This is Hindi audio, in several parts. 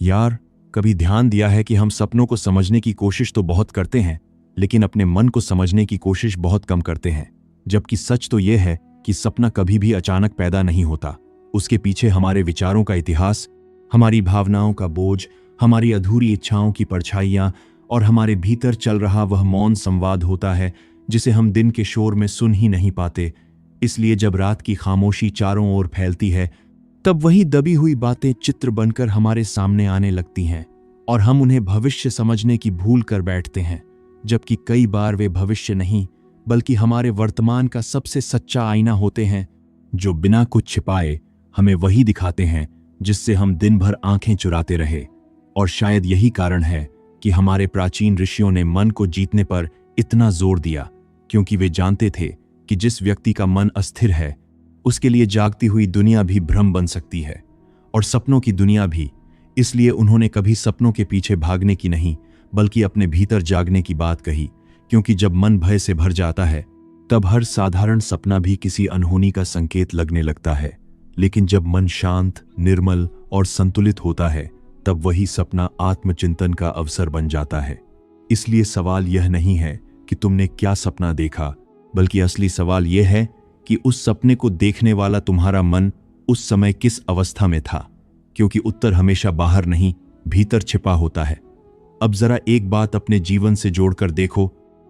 यार, कभी ध्यान दिया है कि हम सपनों को समझने की कोशिश तो बहुत करते हैं, लेकिन अपने मन को समझने की कोशिश बहुत कम करते हैं। जबकि सच तो यह है कि सपना कभी भी अचानक पैदा नहीं होता। उसके पीछे हमारे विचारों का इतिहास, हमारी भावनाओं का बोझ, हमारी अधूरी इच्छाओं की परछाइयां और हमारे भीतर चल रहा वह मौन संवाद होता है जिसे हम दिन के शोर में सुन ही नहीं पाते। इसलिए जब रात की खामोशी चारों ओर फैलती है, तब वही दबी हुई बातें चित्र बनकर हमारे सामने आने लगती हैं और हम उन्हें भविष्य समझने की भूल कर बैठते हैं, जबकि कई बार वे भविष्य नहीं बल्कि हमारे वर्तमान का सबसे सच्चा आईना होते हैं, जो बिना कुछ छिपाए हमें वही दिखाते हैं जिससे हम दिन भर आंखें चुराते रहे। और शायद यही कारण है कि हमारे प्राचीन ऋषियों ने मन को जीतने पर इतना जोर दिया, क्योंकि वे जानते थे कि जिस व्यक्ति का मन अस्थिर है उसके लिए जागती हुई दुनिया भी भ्रम बन सकती है, और सपनों की दुनिया भी। इसलिए उन्होंने कभी सपनों के पीछे भागने की नहीं बल्कि अपने भीतर जागने की बात कही, क्योंकि जब मन भय से भर जाता है तब हर साधारण सपना भी किसी अनहोनी का संकेत लगने लगता है। लेकिन जब मन शांत, निर्मल और संतुलित होता है तब वही सपना आत्मचिंतन का अवसर बन जाता है। इसलिए सवाल यह नहीं है कि तुमने क्या सपना देखा, बल्कि असली सवाल यह है कि उस सपने को देखने वाला तुम्हारा मन उस समय किस अवस्था में था, क्योंकि उत्तर हमेशा बाहर नहीं, भीतर छिपा होता है। अब जरा एक बात अपने जीवन से जोड़कर देखो,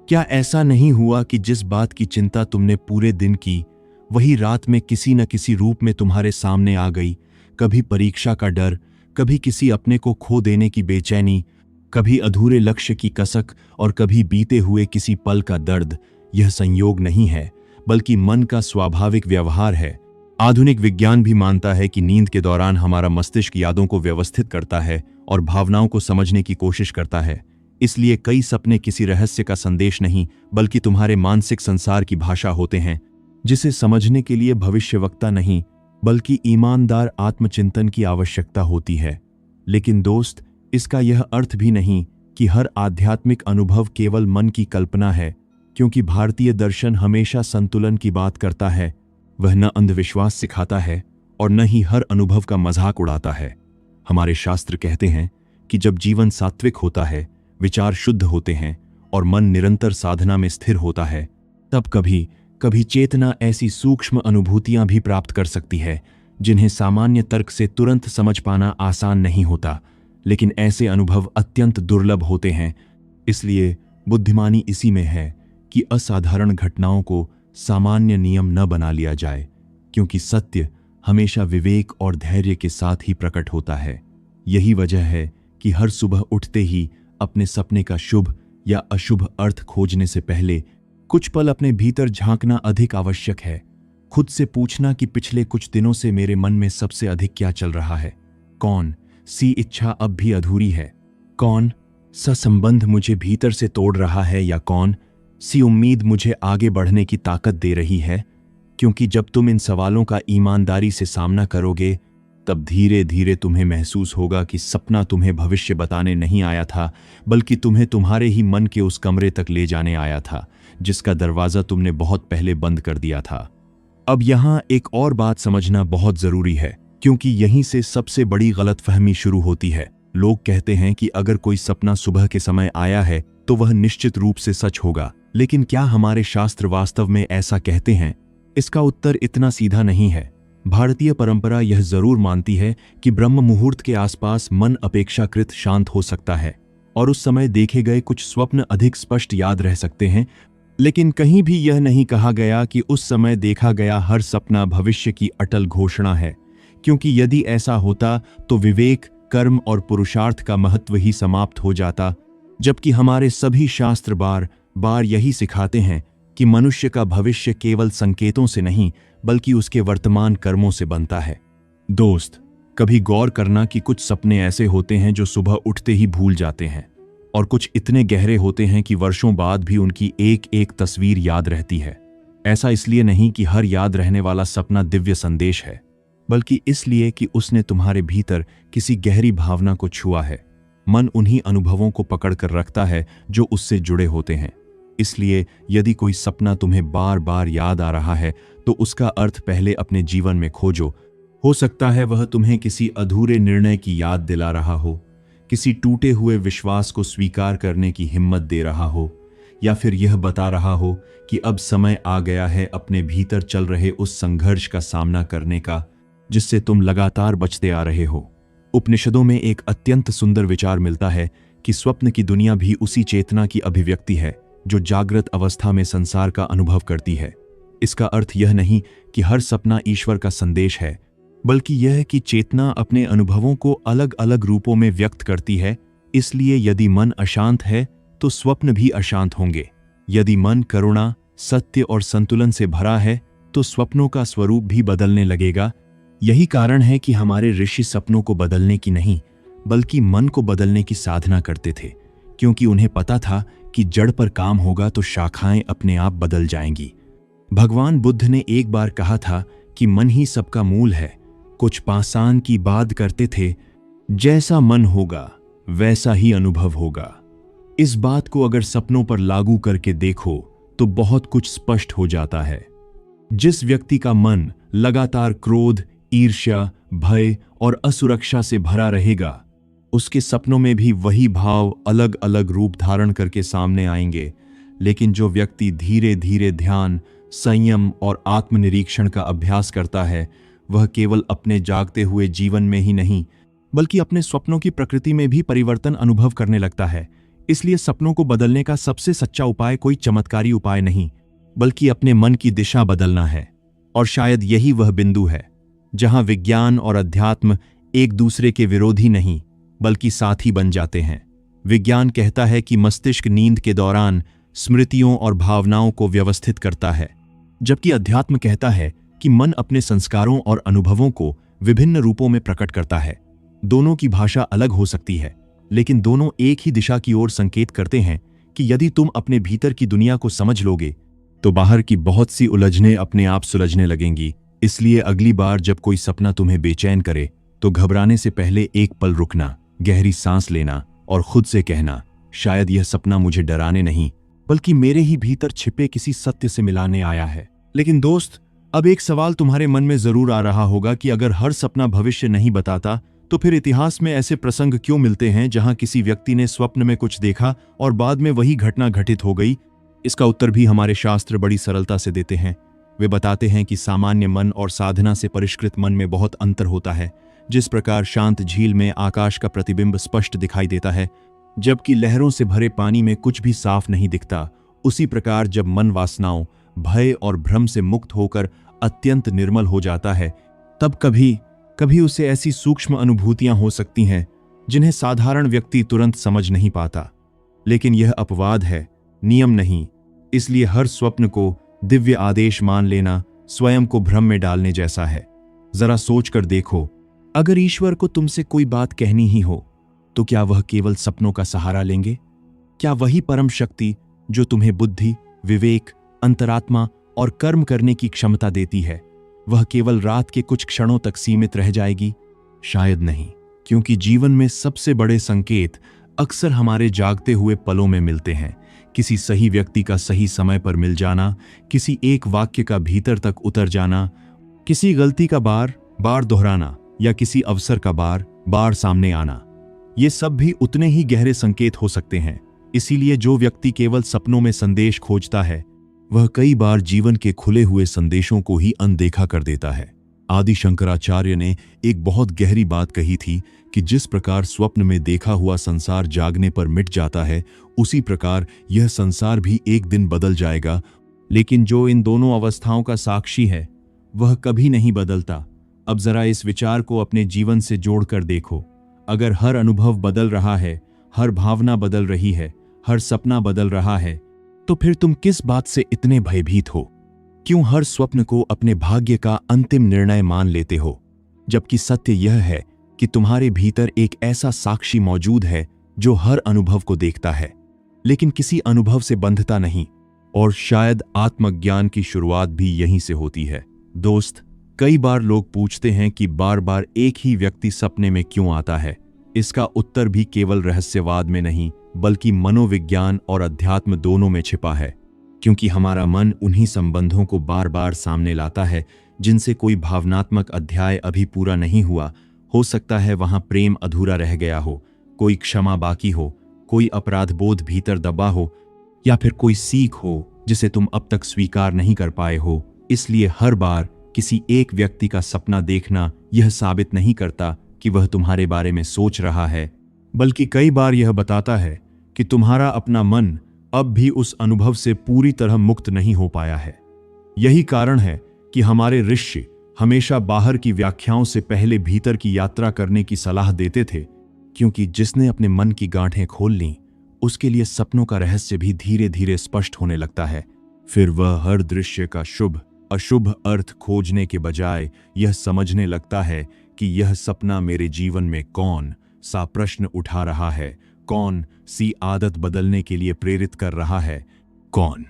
क्या ऐसा नहीं हुआ कि जिस बात की चिंता तुमने पूरे दिन की, वही रात में किसी न किसी रूप में तुम्हारे सामने आ गई? कभी परीक्षा का डर, कभी किसी अपने को खो देने की बेचैनी, कभी अधूरे लक्ष्य की कसक और कभी बीते हुए किसी पल का दर्द। यह संयोग नहीं है बल्कि मन का स्वाभाविक व्यवहार है। आधुनिक विज्ञान भी मानता है कि नींद के दौरान हमारा मस्तिष्क यादों को व्यवस्थित करता है और भावनाओं को समझने की कोशिश करता है। इसलिए कई सपने किसी रहस्य का संदेश नहीं बल्कि तुम्हारे मानसिक संसार की भाषा होते हैं, जिसे समझने के लिए भविष्यवक्ता नहीं बल्कि ईमानदार आत्मचिंतन की आवश्यकता होती है। लेकिन दोस्त, इसका यह अर्थ भी नहीं कि हर आध्यात्मिक अनुभव केवल मन की कल्पना है, क्योंकि भारतीय दर्शन हमेशा संतुलन की बात करता है। वह न अंधविश्वास सिखाता है और न ही हर अनुभव का मजाक उड़ाता है। हमारे शास्त्र कहते हैं कि जब जीवन सात्विक होता है, विचार शुद्ध होते हैं और मन निरंतर साधना में स्थिर होता है, तब कभी कभी चेतना ऐसी सूक्ष्म अनुभूतियां भी प्राप्त कर सकती है जिन्हें सामान्य तर्क से तुरंत समझ पाना आसान नहीं होता। लेकिन ऐसे अनुभव अत्यंत दुर्लभ होते हैं। इसलिए बुद्धिमानी इसी में है कि असाधारण घटनाओं को सामान्य नियम न बना लिया जाए, क्योंकि सत्य हमेशा विवेक और धैर्य के साथ ही प्रकट होता है। यही वजह है कि हर सुबह उठते ही अपने सपने का शुभ या अशुभ अर्थ खोजने से पहले कुछ पल अपने भीतर झांकना अधिक आवश्यक है। खुद से पूछना कि पिछले कुछ दिनों से मेरे मन में सबसे अधिक क्या चल रहा है। कौन सी इच्छा अब भी अधूरी है? कौन सा संबंध मुझे भीतर से तोड़ रहा है? या कौन सी उम्मीद मुझे आगे बढ़ने की ताकत दे रही है? क्योंकि जब तुम इन सवालों का ईमानदारी से सामना करोगे, तब धीरे धीरे तुम्हें महसूस होगा कि सपना तुम्हें भविष्य बताने नहीं आया था, बल्कि तुम्हें तुम्हारे ही मन के उस कमरे तक ले जाने आया था जिसका दरवाजा तुमने बहुत पहले बंद कर दिया था। अब यहाँ एक और बात समझना बहुत जरूरी है, क्योंकि यहीं से सबसे बड़ी गलतफहमी शुरू होती है। लोग कहते हैं कि अगर कोई सपना सुबह के समय आया है तो वह निश्चित रूप से सच होगा। लेकिन क्या हमारे शास्त्र वास्तव में ऐसा कहते हैं? इसका उत्तर इतना सीधा नहीं है। भारतीय परंपरा यह जरूर मानती है कि ब्रह्म मुहूर्त के आसपास मन अपेक्षाकृत शांत हो सकता है और उस समय देखे गए कुछ स्वप्न अधिक स्पष्ट याद रह सकते हैं। लेकिन कहीं भी यह नहीं कहा गया कि उस समय देखा गया हर सपना भविष्य की अटल घोषणा है, क्योंकि यदि ऐसा होता तो विवेक, कर्म और पुरुषार्थ का महत्व ही समाप्त हो जाता। जबकि हमारे सभी शास्त्र बार बार यही सिखाते हैं कि मनुष्य का भविष्य केवल संकेतों से नहीं बल्कि उसके वर्तमान कर्मों से बनता है। दोस्त, कभी गौर करना कि कुछ सपने ऐसे होते हैं जो सुबह उठते ही भूल जाते हैं, और कुछ इतने गहरे होते हैं कि वर्षों बाद भी उनकी एक एक तस्वीर याद रहती है। ऐसा इसलिए नहीं कि हर याद रहने वाला सपना दिव्य संदेश है, बल्कि इसलिए कि उसने तुम्हारे भीतर किसी गहरी भावना को छुआ है। मन उन्हीं अनुभवों को पकड़ कर रखता है जो उससे जुड़े होते हैं। इसलिए यदि कोई सपना तुम्हें बार बार याद आ रहा है तो उसका अर्थ पहले अपने जीवन में खोजो, हो सकता है वह तुम्हें किसी अधूरे निर्णय की याद दिला रहा हो, किसी टूटे हुए विश्वास को स्वीकार करने की हिम्मत दे रहा हो, या फिर यह बता रहा हो कि अब समय आ गया है अपने भीतर चल रहे उस संघर्ष का सामना करने का जिससे तुम लगातार बचते आ रहे हो। उपनिषदों में एक अत्यंत सुंदर विचार मिलता है कि स्वप्न की दुनिया भी उसी चेतना की अभिव्यक्ति है जो जागृत अवस्था में संसार का अनुभव करती है। इसका अर्थ यह नहीं कि हर सपना ईश्वर का संदेश है, बल्कि यह है कि चेतना अपने अनुभवों को अलग अलग रूपों में व्यक्त करती है। इसलिए यदि मन अशांत है तो स्वप्न भी अशांत होंगे। यदि मन करुणा, सत्य और संतुलन से भरा है तो स्वप्नों का स्वरूप भी बदलने लगेगा। यही कारण है कि हमारे ऋषि सपनों को बदलने की नहीं, बल्कि मन को बदलने की साधना करते थे, क्योंकि उन्हें पता था कि जड़ पर काम होगा तो शाखाएं अपने आप बदल जाएंगी। भगवान बुद्ध ने एक बार कहा था कि मन ही सबका मूल है। कुछ पाषाण की बात करते थे, जैसा मन होगा वैसा ही अनुभव होगा। इस बात को अगर सपनों पर लागू करके देखो तो बहुत कुछ स्पष्ट हो जाता है। जिस व्यक्ति का मन लगातार क्रोध, ईर्ष्या, भय और असुरक्षा से भरा रहेगा, उसके सपनों में भी वही भाव अलग अलग रूप धारण करके सामने आएंगे। लेकिन जो व्यक्ति धीरे धीरे ध्यान, संयम और आत्मनिरीक्षण का अभ्यास करता है, वह केवल अपने जागते हुए जीवन में ही नहीं, बल्कि अपने स्वप्नों की प्रकृति में भी परिवर्तन अनुभव करने लगता है। इसलिए सपनों को बदलने का सबसे सच्चा उपाय कोई चमत्कारी उपाय नहीं, बल्कि अपने मन की दिशा बदलना है। और शायद यही वह बिंदु है जहां विज्ञान और अध्यात्म एक दूसरे के विरोधी नहीं, बल्कि साथी बन जाते हैं। विज्ञान कहता है कि मस्तिष्क नींद के दौरान स्मृतियों और भावनाओं को व्यवस्थित करता है, जबकि अध्यात्म कहता है कि मन अपने संस्कारों और अनुभवों को विभिन्न रूपों में प्रकट करता है। दोनों की भाषा अलग हो सकती है, लेकिन दोनों एक ही दिशा की ओर संकेत करते हैं कि यदि तुम अपने भीतर की दुनिया को समझ लोगे तो बाहर की बहुत सी उलझनें अपने आप सुलझने लगेंगी। इसलिए अगली बार जब कोई सपना तुम्हें बेचैन करे तो घबराने से पहले एक पल रुकना, गहरी सांस लेना और खुद से कहना, शायद यह सपना मुझे डराने नहीं, बल्कि मेरे ही भीतर छिपे किसी सत्य से मिलाने आया है। लेकिन दोस्त, अब एक सवाल तुम्हारे मन में जरूर आ रहा होगा कि अगर हर सपना भविष्य नहीं बताता, तो फिर इतिहास में ऐसे प्रसंग क्यों मिलते हैं जहां किसी व्यक्ति ने स्वप्न में कुछ देखा और बाद में वही घटना घटित हो गई? इसका उत्तर भी हमारे शास्त्र बड़ी सरलता से देते हैं। वे बताते हैं कि सामान्य मन और साधना से परिष्कृत मन में बहुत अंतर होता है। जिस प्रकार शांत झील में आकाश का प्रतिबिंब स्पष्ट दिखाई देता है, जबकि लहरों से भरे पानी में कुछ भी साफ नहीं दिखता, उसी प्रकार जब मन वासनाओं, भय और भ्रम से मुक्त होकर अत्यंत निर्मल हो जाता है, तब कभी कभी उसे ऐसी सूक्ष्म अनुभूतियां हो सकती हैं जिन्हें साधारण व्यक्ति तुरंत समझ नहीं पाता। लेकिन यह अपवाद है, नियम नहीं। इसलिए हर स्वप्न को दिव्य आदेश मान लेना स्वयं को भ्रम में डालने जैसा है। जरा सोचकर देखो, अगर ईश्वर को तुमसे कोई बात कहनी ही हो तो क्या वह केवल सपनों का सहारा लेंगे? क्या वही परम शक्ति जो तुम्हें बुद्धि, विवेक, अंतरात्मा और कर्म करने की क्षमता देती है, वह केवल रात के कुछ क्षणों तक सीमित रह जाएगी? शायद नहीं, क्योंकि जीवन में सबसे बड़े संकेत अक्सर हमारे जागते हुए पलों में मिलते हैं। किसी सही व्यक्ति का सही समय पर मिल जाना, किसी एक वाक्य का भीतर तक उतर जाना, किसी गलती का बार बार दोहराना या किसी अवसर का बार बार सामने आना, ये सब भी उतने ही गहरे संकेत हो सकते हैं। इसीलिए जो व्यक्ति केवल सपनों में संदेश खोजता है, वह कई बार जीवन के खुले हुए संदेशों को ही अनदेखा कर देता है। आदि शंकराचार्य ने एक बहुत गहरी बात कही थी कि जिस प्रकार स्वप्न में देखा हुआ संसार जागने पर मिट जाता है, उसी प्रकार यह संसार भी एक दिन बदल जाएगा। लेकिन जो इन दोनों अवस्थाओं का साक्षी है, वह कभी नहीं बदलता। अब जरा इस विचार को अपने जीवन से जोड़कर देखो। अगर हर अनुभव बदल रहा है, हर भावना बदल रही है, हर सपना बदल रहा है, तो फिर तुम किस बात से इतने भयभीत हो? क्यों हर स्वप्न को अपने भाग्य का अंतिम निर्णय मान लेते हो? जबकि सत्य यह है कि तुम्हारे भीतर एक ऐसा साक्षी मौजूद है जो हर अनुभव को देखता है, लेकिन किसी अनुभव से बंधता नहीं। और शायद आत्मज्ञान की शुरुआत भी यहीं से होती है। दोस्त, कई बार लोग पूछते हैं कि बार बार एक ही व्यक्ति सपने में क्यों आता है। इसका उत्तर भी केवल रहस्यवाद में नहीं, बल्कि मनोविज्ञान और अध्यात्म दोनों में छिपा है। क्योंकि हमारा मन उन्हीं संबंधों को बार बार सामने लाता है जिनसे कोई भावनात्मक अध्याय अभी पूरा नहीं हुआ। हो सकता है वहां प्रेम अधूरा रह गया हो, कोई क्षमा बाकी हो, कोई अपराध बोध भीतर दबा हो, या फिर कोई सीख हो जिसे तुम अब तक स्वीकार नहीं कर पाए हो। इसलिए हर बार किसी एक व्यक्ति का सपना देखना यह साबित नहीं करता कि वह तुम्हारे बारे में सोच रहा है, बल्कि कई बार यह बताता है कि तुम्हारा अपना मन अब भी उस अनुभव से पूरी तरह मुक्त नहीं हो पाया है। यही कारण है कि हमारे ऋषि हमेशा बाहर की व्याख्याओं से पहले भीतर की यात्रा करने की सलाह देते थे, क्योंकि जिसने अपने मन की गांठें खोल लीं, उसके लिए सपनों का रहस्य भी धीरे धीरे स्पष्ट होने लगता है। फिर वह हर दृश्य का शुभ अशुभ अर्थ खोजने के बजाय यह समझने लगता है कि यह सपना मेरे जीवन में कौन सा प्रश्न उठा रहा है, कौन सी आदत बदलने के लिए प्रेरित कर रहा है, कौन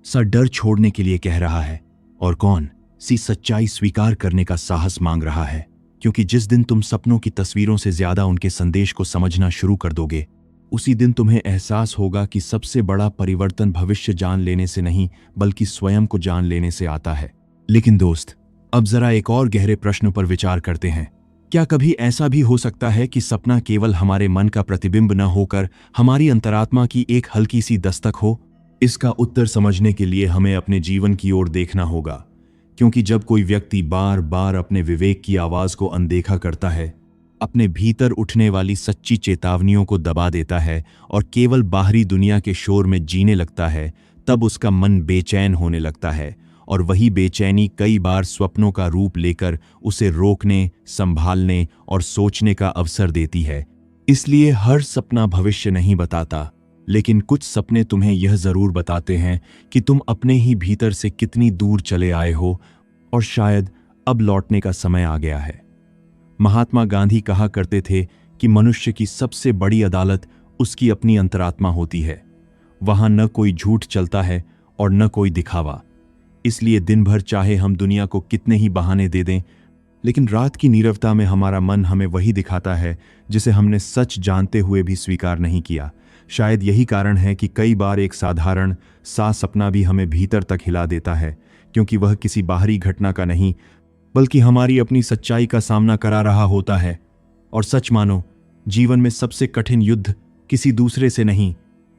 सा डर छोड़ने के लिए कह रहा है, और कौन सी सच्चाई स्वीकार करने का साहस मांग रहा है। क्योंकि जिस दिन तुम सपनों की तस्वीरों से ज्यादा उनके संदेश को समझना शुरू कर दोगे, उसी दिन तुम्हें एहसास होगा कि सबसे बड़ा परिवर्तन भविष्य जान लेने से नहीं, बल्कि स्वयं को जान लेने से आता है। लेकिन दोस्त, अब जरा एक और गहरे प्रश्न पर विचार करते हैं। क्या कभी ऐसा भी हो सकता है कि सपना केवल हमारे मन का प्रतिबिंब न होकर हमारी अंतरात्मा की एक हल्की सी दस्तक हो? इसका उत्तर समझने के लिए हमें अपने जीवन की ओर देखना होगा, क्योंकि जब कोई व्यक्ति बार बार अपने विवेक की आवाज को अनदेखा करता है, अपने भीतर उठने वाली सच्ची चेतावनियों को दबा देता है और केवल बाहरी दुनिया के शोर में जीने लगता है, तब उसका मन बेचैन होने लगता है, और वही बेचैनी कई बार स्वप्नों का रूप लेकर उसे रोकने, संभालने और सोचने का अवसर देती है। इसलिए हर सपना भविष्य नहीं बताता, लेकिन कुछ सपने तुम्हें यह जरूर बताते हैं कि तुम अपने ही भीतर से कितनी दूर चले आए हो, और शायद अब लौटने का समय आ गया है। महात्मा गांधी कहा करते थे कि मनुष्य की सबसे बड़ी अदालत उसकी अपनी अंतरात्मा होती है। वहां न कोई झूठ चलता है और न कोई दिखावा। इसलिए दिन भर चाहे हम दुनिया को कितने ही बहाने दे दें, लेकिन रात की नीरवता में हमारा मन हमें वही दिखाता है जिसे हमने सच जानते हुए भी स्वीकार नहीं किया। शायद यही कारण है कि कई बार एक साधारण सा सपना भी हमें भीतर तक हिला देता है, क्योंकि वह किसी बाहरी घटना का नहीं, बल्कि हमारी अपनी सच्चाई का सामना करा रहा होता है। और सच मानो, जीवन में सबसे कठिन युद्ध किसी दूसरे से नहीं,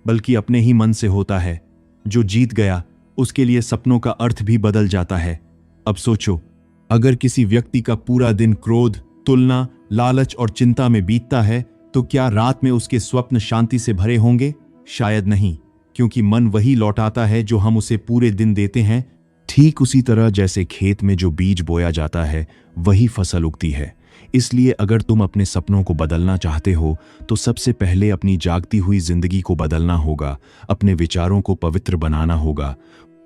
बल्कि अपने ही मन से होता है। जो जीत गया, उसके लिए सपनों का अर्थ भी बदल जाता है। अब सोचो, अगर किसी व्यक्ति का पूरा दिन क्रोध, तुलना, लालच और चिंता में बीतता है, तो क्या रात में उसके स्वप्न शांति से भरे होंगे? शायद नहीं, क्योंकि मन वही लौटाता है जो हम उसे पूरे दिन देते हैं। ठीक उसी तरह जैसे खेत में जो बीज बोया जाता है, वही फसल उगती है। इसलिए अगर तुम अपने सपनों को बदलना चाहते हो, तो सबसे पहले अपनी जागती हुई जिंदगी को बदलना होगा, अपने विचारों को पवित्र बनाना होगा,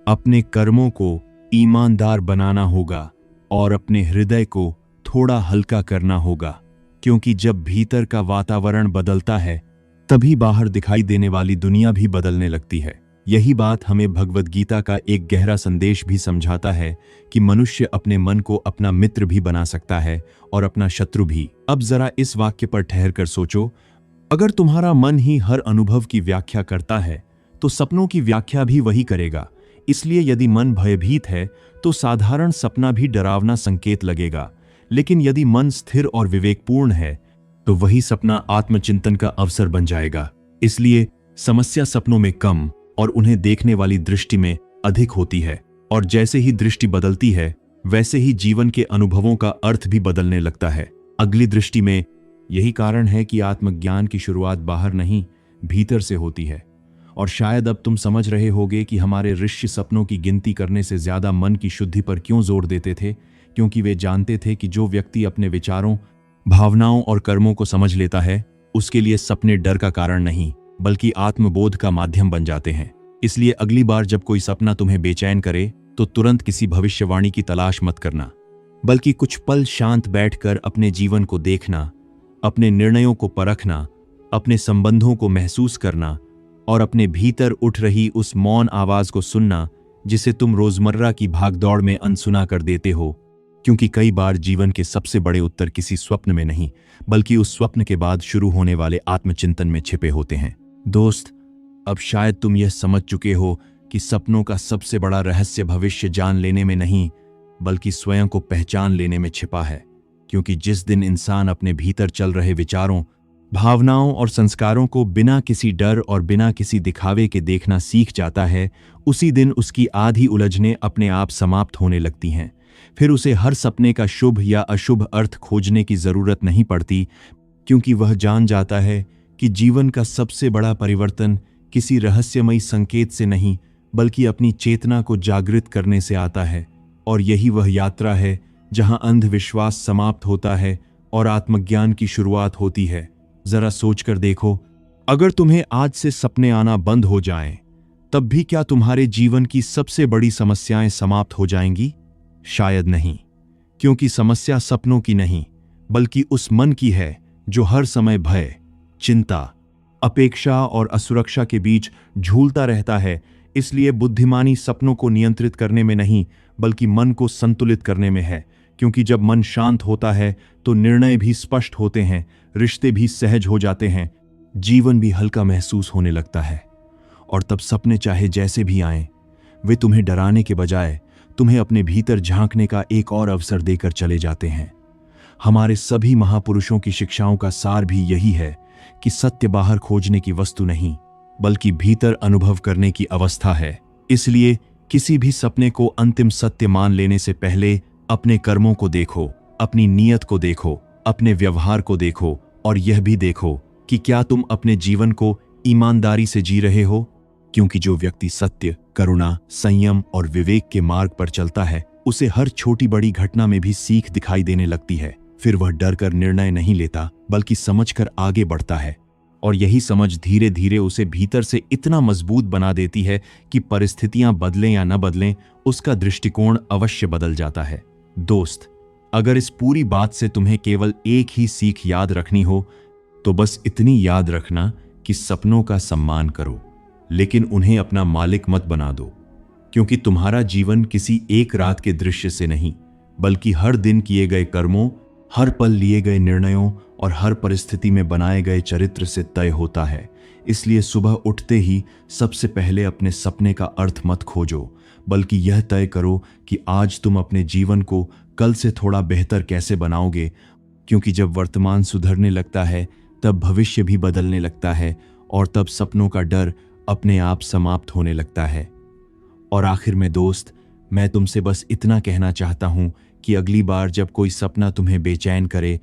अपने कर्मों को ईमानदार बनाना होगा, और अपने हृदय को थोड़ा हल्का करना होगा। क्योंकि जब भीतर का वातावरण बदलता है, तभी बाहर दिखाई देने वाली दुनिया भी बदलने लगती है। यही बात हमें भगवद गीता का एक गहरा संदेश भी समझाता है कि मनुष्य अपने मन को अपना मित्र भी बना सकता है और अपना शत्रु भी। अब जरा इस वाक्य पर ठहर कर सोचो, अगर तुम्हारा मन ही हर अनुभव की व्याख्या करता है, तो सपनों की व्याख्या भी वही करेगा। इसलिए यदि मन भयभीत है, तो साधारण सपना भी डरावना संकेत लगेगा, लेकिन यदि मन स्थिर और विवेकपूर्ण है, तो वही सपना आत्मचिंतन का अवसर बन जाएगा। इसलिए समस्या सपनों में कम और उन्हें देखने वाली दृष्टि में अधिक होती है, और जैसे ही दृष्टि बदलती है, वैसे ही जीवन के अनुभवों का अर्थ भी बदलने लगता है, अगली दृष्टि में। यही कारण है कि आत्मज्ञान की शुरुआत बाहर नहीं, भीतर से होती है। और शायद अब तुम समझ रहे होगे कि हमारे ऋषि सपनों की गिनती करने से ज्यादा मन की शुद्धि पर क्यों जोर देते थे, क्योंकि वे जानते थे कि जो व्यक्ति अपने विचारों, भावनाओं और कर्मों को समझ लेता है, उसके लिए सपने डर का कारण नहीं, बल्कि आत्मबोध का माध्यम बन जाते हैं। इसलिए अगली बार जब कोई सपना तुम्हें बेचैन करे, तो तुरंत किसी भविष्यवाणी की तलाश मत करना, बल्कि कुछ पल शांत बैठकर अपने जीवन को देखना, अपने निर्णयों को परखना, अपने संबंधों को महसूस करना, और अपने भीतर उठ रही उस मौन आवाज को सुनना, जिसे तुम रोजमर्रा की भागदौड़ में अनसुना कर देते हो। क्योंकि कई बार जीवन के सबसे बड़े उत्तर किसी स्वप्न में नहीं, बल्कि उस स्वप्न के बाद शुरू होने वाले आत्मचिंतन में छिपे होते हैं। दोस्त, अब शायद तुम यह समझ चुके हो कि सपनों का सबसे बड़ा रहस्य भविष्य जान लेने में नहीं, बल्कि स्वयं को पहचान लेने में छिपा है। क्योंकि जिस दिन इंसान अपने भीतर चल रहे विचारों, भावनाओं और संस्कारों को बिना किसी डर और बिना किसी दिखावे के देखना सीख जाता है, उसी दिन उसकी आधी उलझनें अपने आप समाप्त होने लगती हैं। फिर उसे हर सपने का शुभ या अशुभ अर्थ खोजने की जरूरत नहीं पड़ती, क्योंकि वह जान जाता है कि जीवन का सबसे बड़ा परिवर्तन किसी रहस्यमयी संकेत से नहीं, बल्कि अपनी चेतना को जागृत करने से आता है। और यही वह यात्रा है जहां अंधविश्वास समाप्त होता है और आत्मज्ञान की शुरुआत होती है। जरा सोचकर देखो, अगर तुम्हें आज से सपने आना बंद हो जाएं, तब भी क्या तुम्हारे जीवन की सबसे बड़ी समस्याएं समाप्त हो जाएंगी? शायद नहीं, क्योंकि समस्या सपनों की नहीं, बल्कि उस मन की है जो हर समय भय, चिंता, अपेक्षा और असुरक्षा के बीच झूलता रहता है। इसलिए बुद्धिमानी सपनों को नियंत्रित करने में नहीं, बल्कि मन को संतुलित करने में है। क्योंकि जब मन शांत होता है तो निर्णय भी स्पष्ट होते हैं, रिश्ते भी सहज हो जाते हैं, जीवन भी हल्का महसूस होने लगता है। और तब सपने चाहे जैसे भी आएं, वे तुम्हें डराने के बजाय तुम्हें अपने भीतर झांकने का एक और अवसर देकर चले जाते हैं। हमारे सभी महापुरुषों की शिक्षाओं का सार भी यही है कि सत्य बाहर खोजने की वस्तु नहीं, बल्कि भीतर अनुभव करने की अवस्था है। इसलिए किसी भी सपने को अंतिम सत्य मान लेने से पहले अपने कर्मों को देखो, अपनी नीयत को देखो, अपने व्यवहार को देखो, और यह भी देखो कि क्या तुम अपने जीवन को ईमानदारी से जी रहे हो। क्योंकि जो व्यक्ति सत्य, करुणा, संयम और विवेक के मार्ग पर चलता है, उसे हर छोटी बड़ी घटना में भी सीख दिखाई देने लगती है। फिर वह डर कर निर्णय नहीं लेता, बल्कि समझकर आगे बढ़ता है। और यही समझ धीरे धीरे उसे भीतर से इतना मजबूत बना देती है कि परिस्थितियां बदलें या न बदलें, उसका दृष्टिकोण अवश्य बदल जाता है। दोस्त, अगर इस पूरी बात से तुम्हें केवल एक ही सीख याद रखनी हो, तो बस इतनी याद रखना कि सपनों का सम्मान करो, लेकिन उन्हें अपना मालिक मत बना दो। क्योंकि तुम्हारा जीवन किसी एक रात के दृश्य से नहीं, बल्कि हर दिन किए गए कर्मों, हर पल लिए गए निर्णयों और हर परिस्थिति में बनाए गए चरित्र से तय होता है। इसलिए सुबह उठते ही सबसे पहले अपने सपने का अर्थ मत खोजो, बल्कि यह तय करो कि आज तुम अपने जीवन को कल से थोड़ा बेहतर कैसे बनाओगे। क्योंकि जब वर्तमान सुधरने लगता है, तब भविष्य भी बदलने लगता है, और तब सपनों का डर अपने आप समाप्त होने लगता है। और आखिर में दोस्त, मैं तुमसे बस इतना कहना चाहता हूं कि अगली बार जब कोई सपना तुम्हें बेचैन करे,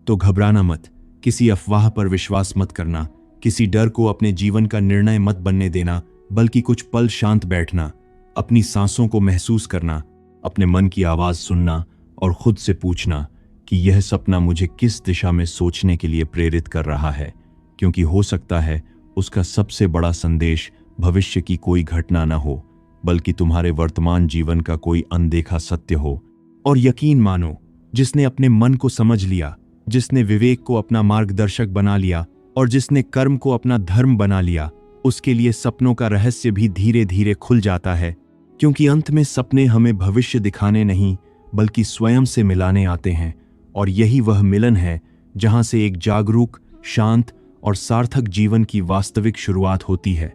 तो घबराना मत, किसी अफवाह पर विश्वास मत करना, किसी डर को अपने जीवन का निर्णय मत बनने देना, बल्कि कुछ पल शांत बैठना, अपनी सांसों को महसूस करना, अपने मन की आवाज सुनना और खुद से पूछना कि यह सपना मुझे किस दिशा में सोचने के लिए प्रेरित कर रहा है। क्योंकि हो सकता है उसका सबसे बड़ा संदेश भविष्य की कोई घटना न हो, बल्कि तुम्हारे वर्तमान जीवन का कोई अनदेखा सत्य हो। और यकीन मानो, जिसने अपने मन को समझ लिया, जिसने विवेक को अपना मार्गदर्शक बना लिया और जिसने कर्म को अपना धर्म बना लिया, उसके लिए सपनों का रहस्य भी धीरे धीरे खुल जाता है। क्योंकि अंत में सपने हमें भविष्य दिखाने नहीं, बल्कि स्वयं से मिलाने आते हैं। और यही वह मिलन है जहां से एक जागरूक, शांत और सार्थक जीवन की वास्तविक शुरुआत होती है।